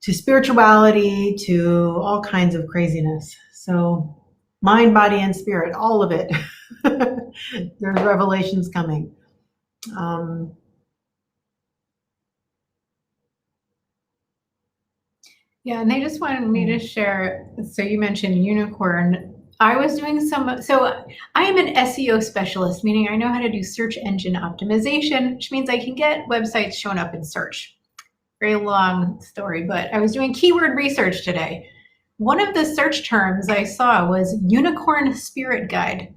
spirituality to all kinds of craziness. So mind, body, and spirit, all of it. There's revelations coming. Yeah, and they just wanted me to share. So you mentioned unicorn. I was doing so I am an SEO specialist, meaning I know how to do search engine optimization, which means I can get websites shown up in search. Very long story, but I was doing keyword research today. One of the search terms I saw was unicorn spirit guide.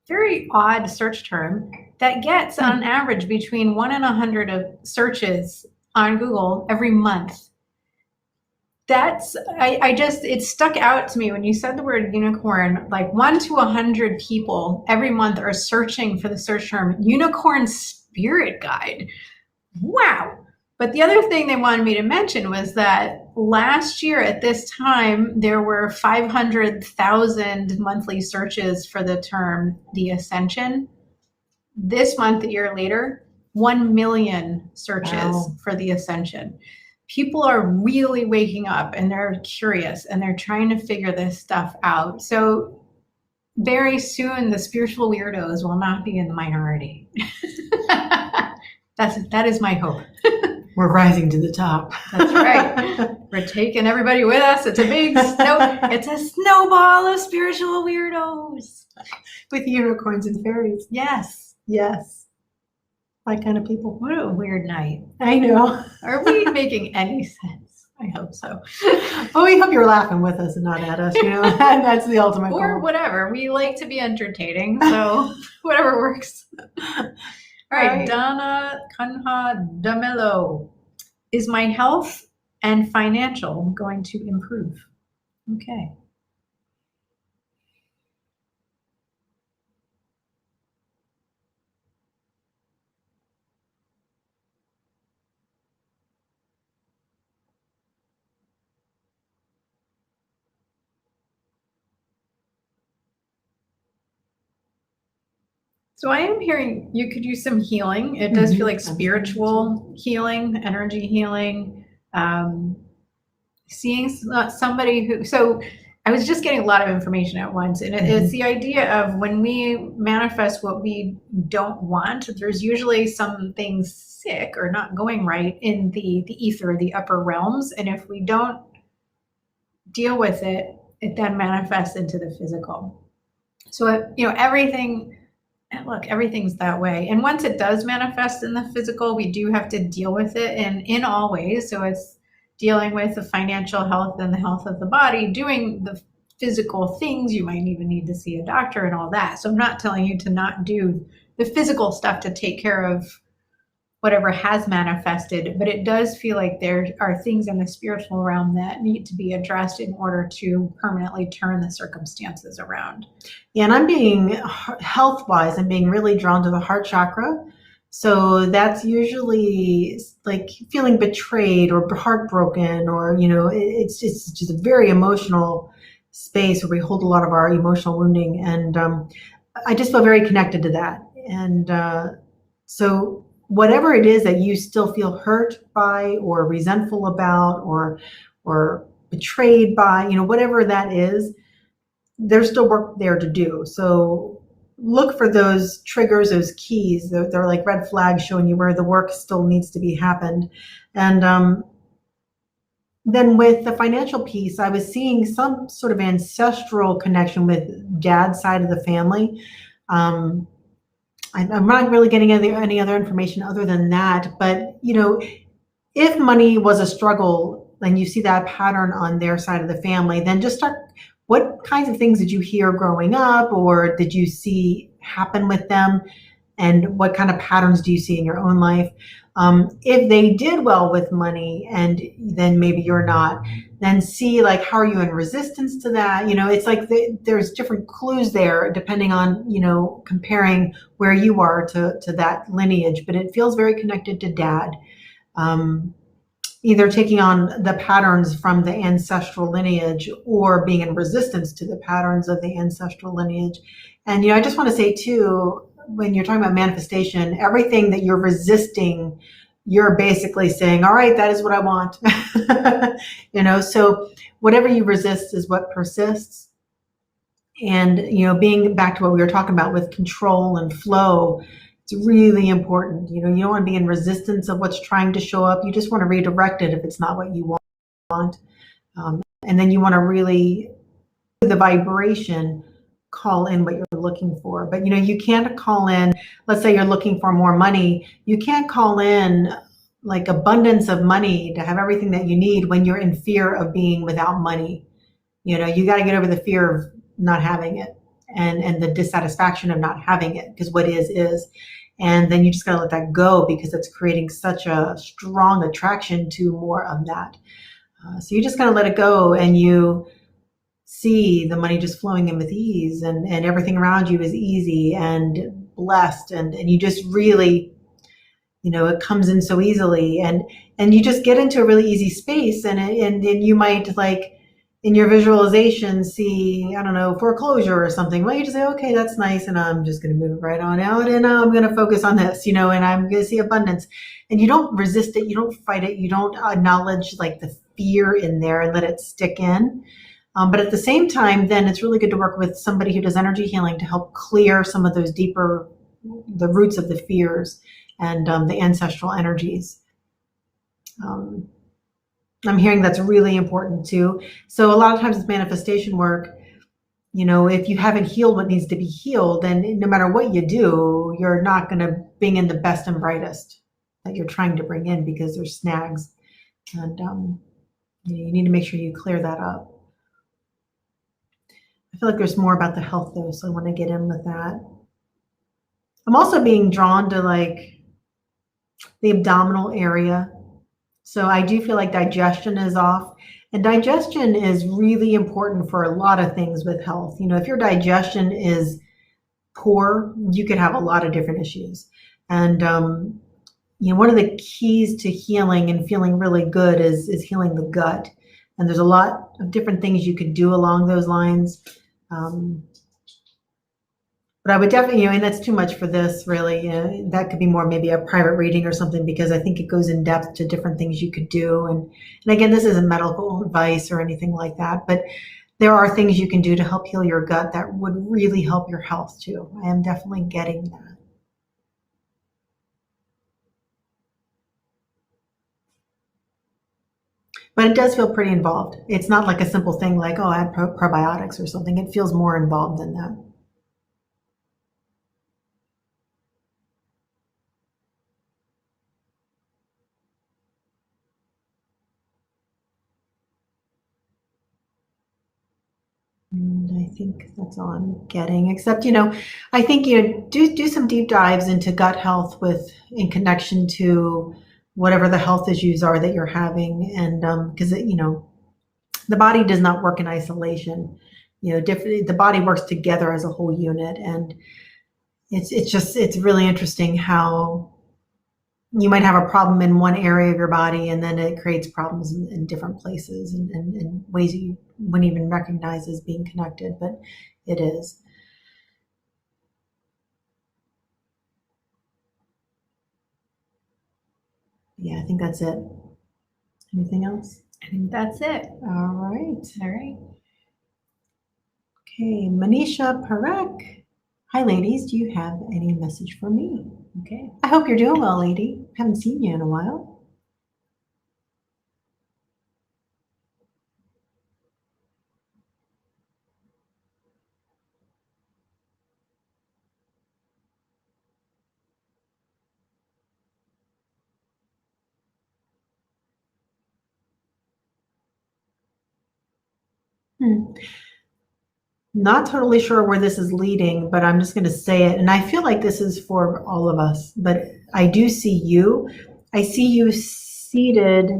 very odd search term that gets on average between 1 and 100 of searches on Google every month. It stuck out to me when you said the word unicorn. Like 1 to 100 people every month are searching for the search term unicorn spirit guide. Wow. But the other thing they wanted me to mention was that last year at this time, there were 500,000 monthly searches for the term the ascension. This month, a year later, 1 million searches for the ascension. People are really waking up and they're curious and they're trying to figure this stuff out. So very soon, the spiritual weirdos will not be in the minority. That is my hope. We're rising to the top. That's right. We're taking everybody with us. It's a snowball of spiritual weirdos. With unicorns and fairies. Yes. Yes. My kind of people. What a weird night. I know. Are we making any sense? I hope so. Well, we hope you're laughing with us and not at us, That's the ultimate goal. Or whatever. We like to be entertaining, so whatever works. All right, Donna Kanha Damelo. Is my health and financial going to improve? Okay. So I am hearing you could use some healing. It does feel like spiritual healing, energy healing, seeing somebody who, so I was just getting a lot of information at once. And it's the idea of when we manifest what we don't want, there's usually something sick or not going right in the ether, the upper realms. And if we don't deal with it, it then manifests into the physical. So, everything's that way. And once it does manifest in the physical, we do have to deal with it in all ways. So it's dealing with the financial health and the health of the body, doing the physical things. You might even need to see a doctor and all that. So I'm not telling you to not do the physical stuff to take care of whatever has manifested, but it does feel like there are things in the spiritual realm that need to be addressed in order to permanently turn the circumstances around. Yeah, and I'm being health-wise, I'm being really drawn to the heart chakra. So that's usually like feeling betrayed or heartbroken, or, it's just a very emotional space where we hold a lot of our emotional wounding. And I just feel very connected to that. And so whatever it is that you still feel hurt by or resentful about or betrayed by, whatever that is, there's still work there to do. So look for those triggers, those keys. They're like red flags showing you where the work still needs to be happened. And then with the financial piece, I was seeing some sort of ancestral connection with dad's side of the family. I'm not really getting any other information other than that. But, if money was a struggle and you see that pattern on their side of the family, then just start, what kinds of things did you hear growing up or did you see happen with them? And what kind of patterns do you see in your own life? If they did well with money and then maybe you're not, then see like, how are you in resistance to that? It's like there's different clues there depending on, comparing where you are to that lineage, but it feels very connected to dad. Either taking on the patterns from the ancestral lineage or being in resistance to the patterns of the ancestral lineage. And, I just want to say too, when you're talking about manifestation, everything that you're resisting, you're basically saying, all right, that is what I want. So whatever you resist is what persists. And, being back to what we were talking about with control and flow, it's really important. You don't want to be in resistance of what's trying to show up. You just want to redirect it if it's not what you want. And then you want to really, the vibration, call in what you're looking for. But you can't call in, let's say you're looking for more money, you can't call in like abundance of money to have everything that you need when you're in fear of being without money. You got to get over the fear of not having it. and the dissatisfaction of not having it, because what is. And then you just gotta let that go because it's creating such a strong attraction to more of that. So you just gotta let it go, and you see the money just flowing in with ease, and everything around you is easy and blessed, and you just really, it comes in so easily, and you just get into a really easy space, and then you might, like, in your visualization, see, I don't know, foreclosure or something. Well, you just say, okay, that's nice, and I'm just going to move right on out, and I'm going to focus on this, and I'm going to see abundance. And you don't resist it, you don't fight it, you don't acknowledge, like, the fear in there and let it stick in. But at the same time, then it's really good to work with somebody who does energy healing to help clear some of those deeper, the roots of the fears and the ancestral energies. I'm hearing that's really important too. So a lot of times with manifestation work, if you haven't healed what needs to be healed, then no matter what you do, you're not going to bring in the best and brightest that you're trying to bring in, because there's snags. And you need to make sure you clear that up. I feel like there's more about the health though, so I want to get in with that. I'm also being drawn to, like, the abdominal area. So I do feel like digestion is off, and digestion is really important for a lot of things with health. If your digestion is poor, you could have a lot of different issues. And one of the keys to healing and feeling really good is healing the gut. And there's a lot of different things you could do along those lines. But I would definitely, and that's too much for this, really. That could be more maybe a private reading or something, because I think it goes in depth to different things you could do. And again, this isn't medical advice or anything like that, but there are things you can do to help heal your gut that would really help your health too. I am definitely getting that. But it does feel pretty involved. It's not like a simple thing like, oh, add probiotics or something. It feels more involved than that. And I think that's all I'm getting, except, I think do some deep dives into gut health in connection to whatever the health issues are that you're having. And because, the body does not work in isolation. The body works together as a whole unit. And it's really interesting how you might have a problem in one area of your body, and then it creates problems in different places and ways that you wouldn't even recognize as being connected, but it is. Yeah, I think that's it. Anything else? I think that's it. All right. All right. Okay, Manisha Parekh. Hi, ladies. Do you have any message for me? Okay. I hope you're doing well, lady. Haven't seen you in a while. Not totally sure where this is leading, but I'm just going to say it. And I feel like this is for all of us, but I do see you. I see you seated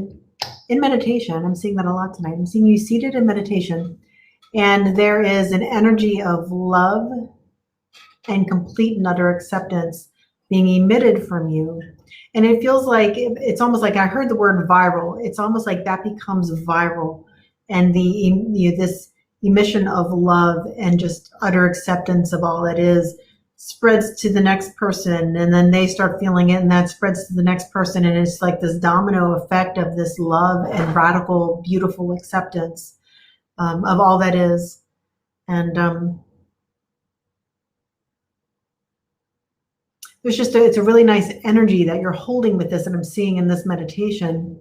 in meditation. I'm seeing that a lot tonight. I'm seeing you seated in meditation, and there is an energy of love and complete and utter acceptance being emitted from you. And it feels like it's almost like I heard the word viral. It's almost like that becomes viral, and this emission of love and just utter acceptance of all that is spreads to the next person, and then they start feeling it, and that spreads to the next person, and it's like this domino effect of this love and radical, beautiful acceptance of all that is. And it's a really nice energy that you're holding with this, and I'm seeing in this meditation.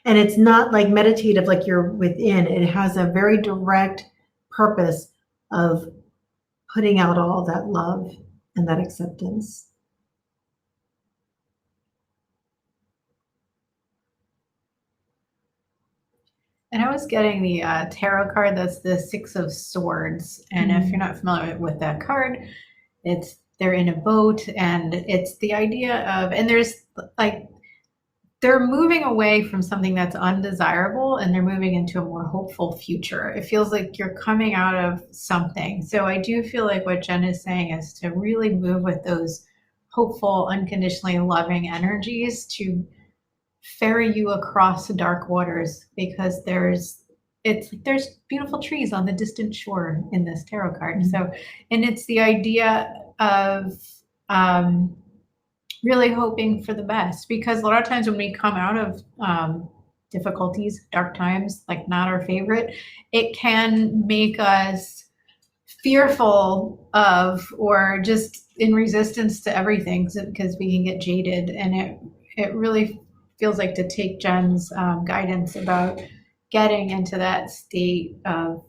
And it's not like meditative, like you're within. It has a very direct purpose of putting out all that love and that acceptance. And I was getting the tarot card that's the Six of Swords. And if you're not familiar with that card, they're in a boat, and it's the idea of, and there's like, they're moving away from something that's undesirable and they're moving into a more hopeful future. It feels like you're coming out of something. So I do feel like what Jenn is saying is to really move with those hopeful, unconditionally loving energies to ferry you across the dark waters, because there's beautiful trees on the distant shore in this tarot card. So, and it's the idea of really hoping for the best, because a lot of times when we come out of difficulties, dark times, like not our favorite, it can make us fearful of, or just in resistance to everything, because we can get jaded. And it really feels like to take Jenn's guidance about getting into that state of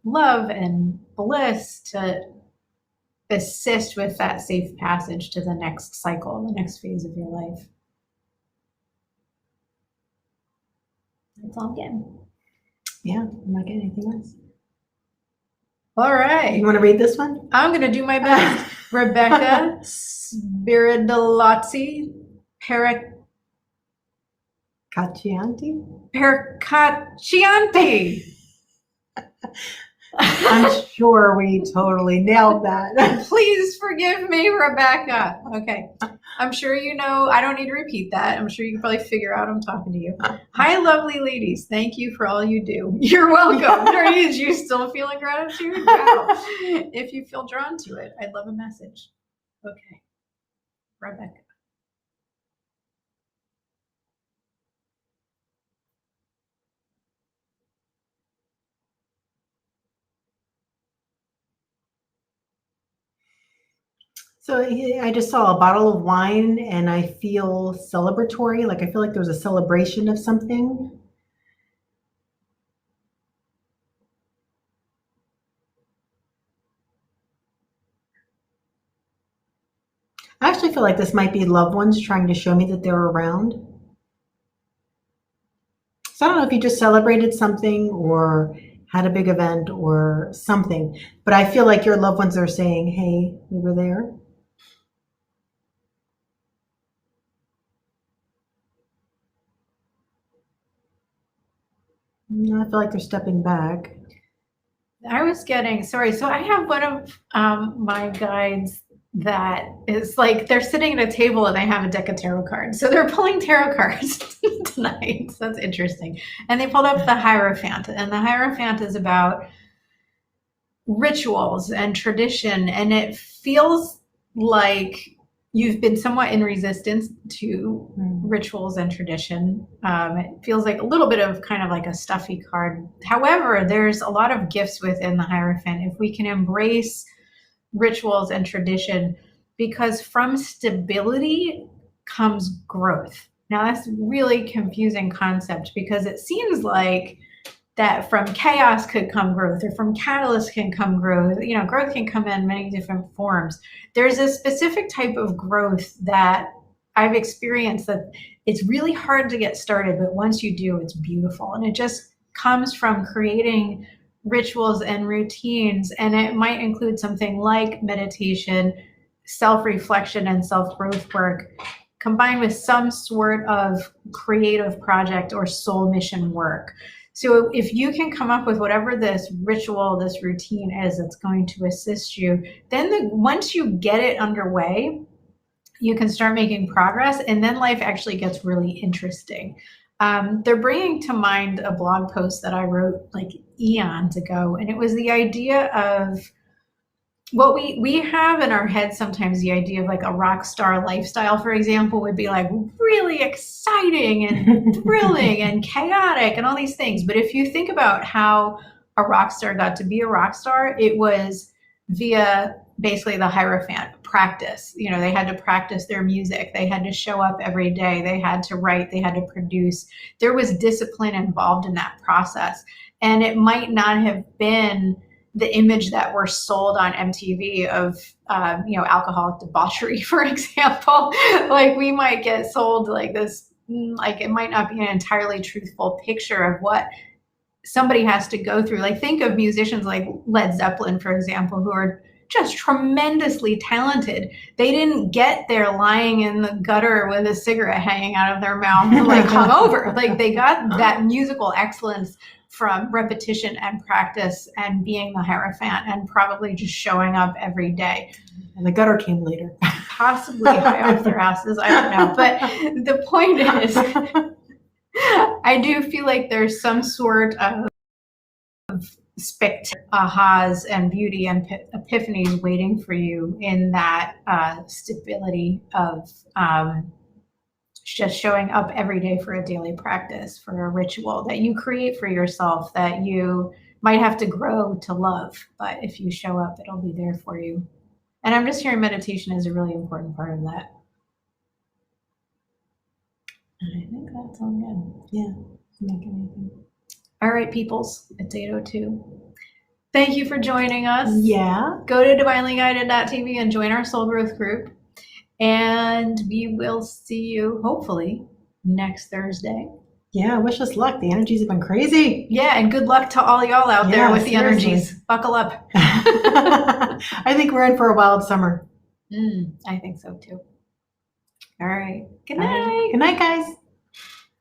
love and bliss to assist with that safe passage to the next cycle, the next phase of your life. That's all I'm getting. Yeah, I'm not getting anything else. All right. You want to read this one? I'm going to do my best. Rebecca Spiridolazzi Percaccianti. I'm sure we totally nailed that. Please forgive me, Rebecca. Okay. I'm sure you know, I don't need to repeat that. I'm sure you can probably figure out I'm talking to you. Hi, lovely ladies. Thank you for all you do. You're welcome. Are you still feeling gratitude? Wow. If you feel drawn to it, I'd love a message. Okay. Rebecca. So I just saw a bottle of wine and I feel celebratory. Like I feel like there was a celebration of something. I actually feel like this might be loved ones trying to show me that they're around. So I don't know if you just celebrated something or had a big event or something, but I feel like your loved ones are saying, hey, we were there. I feel like they're stepping back. I was getting, sorry, so I have one of my guides that is like, they're sitting at a table and they have a deck of tarot cards. So they're pulling tarot cards tonight. So that's interesting. And they pulled up the Hierophant, and the Hierophant is about rituals and tradition. And it feels like you've been somewhat in resistance to rituals and tradition. It feels like a little bit of kind of like a stuffy card. However, there's a lot of gifts within the Hierophant if we can embrace rituals and tradition, because from stability comes growth. Now that's a really confusing concept, because it seems like that from chaos could come growth, or from catalyst can come growth. You know, growth can come in many different forms. There's a specific type of growth that I've experienced that it's really hard to get started, but once you do, it's beautiful. And it just comes from creating rituals and routines. And it might include something like meditation, self-reflection, and self-growth work, combined with some sort of creative project or soul mission work. So if you can come up with whatever this ritual, this routine is that's going to assist you, then once you get it underway, you can start making progress, and then life actually gets really interesting. They're bringing to mind a blog post that I wrote like eons ago, and it was the idea of what we have in our head sometimes. The idea of like a rock star lifestyle, for example, would be like really exciting and thrilling and chaotic and all these things. But if you think about how a rock star got to be a rock star, it was via basically the Hierophant practice. You know, they had to practice their music. They had to show up every day. They had to write. They had to produce. There was discipline involved in that process. And it might not have been the image that we're sold on MTV of, alcoholic debauchery, for example. Like we might get sold like this, like it might not be an entirely truthful picture of what somebody has to go through. Like, think of musicians like Led Zeppelin, for example, who are just tremendously talented. They didn't get there lying in the gutter with a cigarette hanging out of their mouth, like hungover. Like, they got that musical excellence from repetition and practice and being the Hierophant and probably just showing up every day. And the gutter came later. Possibly high off their asses, I don't know. But the point is, I do feel like there's some sort of spectacular ahas and beauty and epiphanies waiting for you in that stability of just showing up every day for a daily practice, for a ritual that you create for yourself that you might have to grow to love. But if you show up, it'll be there for you. And I'm just hearing meditation is a really important part of that. And I think that's all good. Yeah. Make anything. All right, peoples, it's 8:02. Thank you for joining us. Yeah. Go to divinelyguided.tv and join our soul growth group. And we will see you, hopefully, next Thursday. Yeah, wish us luck. The energies have been crazy. Yeah, and good luck to all y'all out there with the energies. Buckle up. I think we're in for a wild summer. I think so too. All right. Good night. Good night, guys.